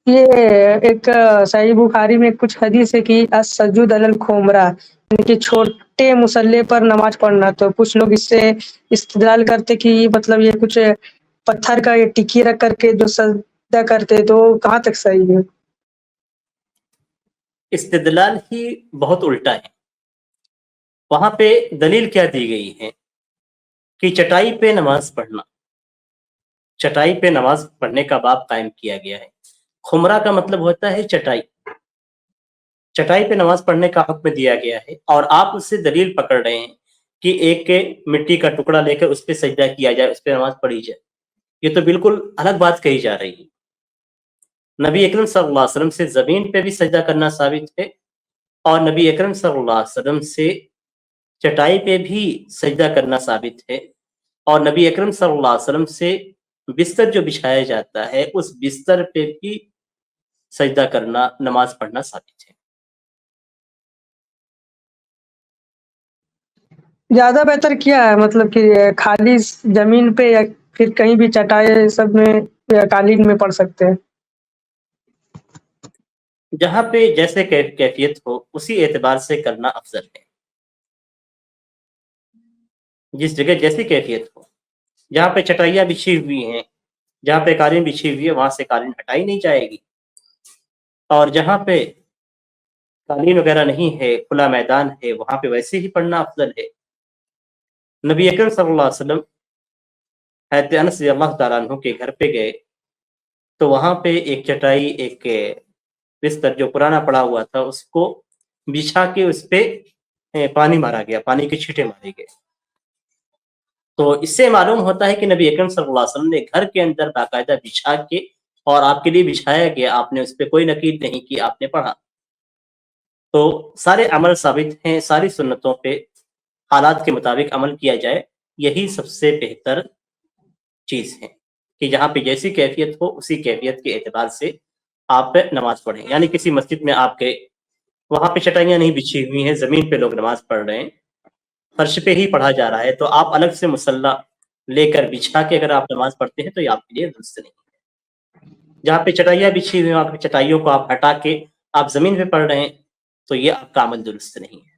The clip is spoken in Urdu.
یہ ایک صحیح بخاری میں کچھ حدیث ہے کہ السجود علی الخمرہ، یعنی کہ چھوٹے مسلح پر نماز پڑھنا، تو کچھ لوگ اس سے استدلال کرتے کہ مطلب یہ کچھ پتھر کا یہ ٹکی رکھ کر کے جو سجدہ کرتے، تو کہاں تک صحیح ہے؟ استدلال ہی بہت الٹا ہے. وہاں پہ دلیل کیا دی گئی ہے کہ چٹائی پہ نماز پڑھنا، چٹائی پہ نماز پڑھنے کا باب قائم کیا گیا ہے. خمرہ کا مطلب ہوتا ہے چٹائی، چٹائی پہ نماز پڑھنے کا حکم دیا گیا ہے، اور آپ اس سے دلیل پکڑ رہے ہیں کہ ایک مٹی کا ٹکڑا لے کر اس پہ سجدہ کیا جائے، اس پہ نماز پڑھی جائے. یہ تو بالکل الگ بات کہی جا رہی ہے. نبی اکرم صلی اللہ علیہ وسلم سے زمین پہ بھی سجدہ کرنا ثابت ہے، اور نبی اکرم صلی اللہ علیہ وسلم سے چٹائی پہ بھی سجدہ کرنا ثابت ہے، اور نبی اکرم صلی اللہ علیہ وسلم سے بستر جو بچھایا جاتا ہے اس بستر پہ بھی سجدہ کرنا، نماز پڑھنا ثابت ہے. زیادہ بہتر کیا ہے، مطلب کہ خالی زمین پہ یا پھر کہیں بھی چٹائی سب میں یا قالین میں پڑھ سکتے ہیں؟ جہاں پہ جیسے کیفیت ہو اسی اعتبار سے کرنا افضل ہے. جس جگہ جیسی کیفیت ہو، جہاں پہ چٹائیاں بچھی ہوئی ہیں، جہاں پہ قالین بچھی ہوئی ہے، وہاں سے قالین ہٹائی نہیں جائے گی، اور جہاں پہ قالین وغیرہ نہیں ہے، کھلا میدان ہے، وہاں پہ ویسے ہی پڑھنا افضل ہے. نبی اکرم صلی اللہ علیہ وسلم حضرت انس رضی اللہ تعالیٰ عنہ کے گھر پہ گئے تو وہاں پہ ایک چٹائی، ایک بستر جو پرانا پڑا ہوا تھا، اس کو بچھا کے اس پہ پانی مارا گیا، پانی کے چھینٹے مارے گئے. تو اس سے معلوم ہوتا ہے کہ نبی اکرم صلی اللہ علیہ وسلم نے گھر کے اندر باقاعدہ بچھا کے، اور آپ کے لیے بچھایا گیا، آپ نے اس پہ کوئی نقید نہیں کی، آپ نے پڑھا. تو سارے عمل ثابت ہیں، ساری سنتوں پہ حالات کے مطابق عمل کیا جائے، یہی سب سے بہتر چیز ہے کہ جہاں پہ جیسی کیفیت ہو اسی کیفیت کے اعتبار سے آپ نماز پڑھیں. یعنی کسی مسجد میں آپ کے وہاں پہ چٹائیاں نہیں بچھی ہوئی ہیں، زمین پہ لوگ نماز پڑھ رہے ہیں، فرش پہ ہی پڑھا جا رہا ہے، تو آپ الگ سے مصلی لے کر بچھا کے اگر آپ نماز پڑھتے ہیں تو یہ آپ کے لیے درست نہیں ہے. جہاں پہ چٹائیاں بچھی ہوئی ہیں، وہاں پہ چٹائیوں کو آپ ہٹا کے آپ زمین پہ پڑھ رہے ہیں، تو یہ آپ کا عمل درست نہیں ہے.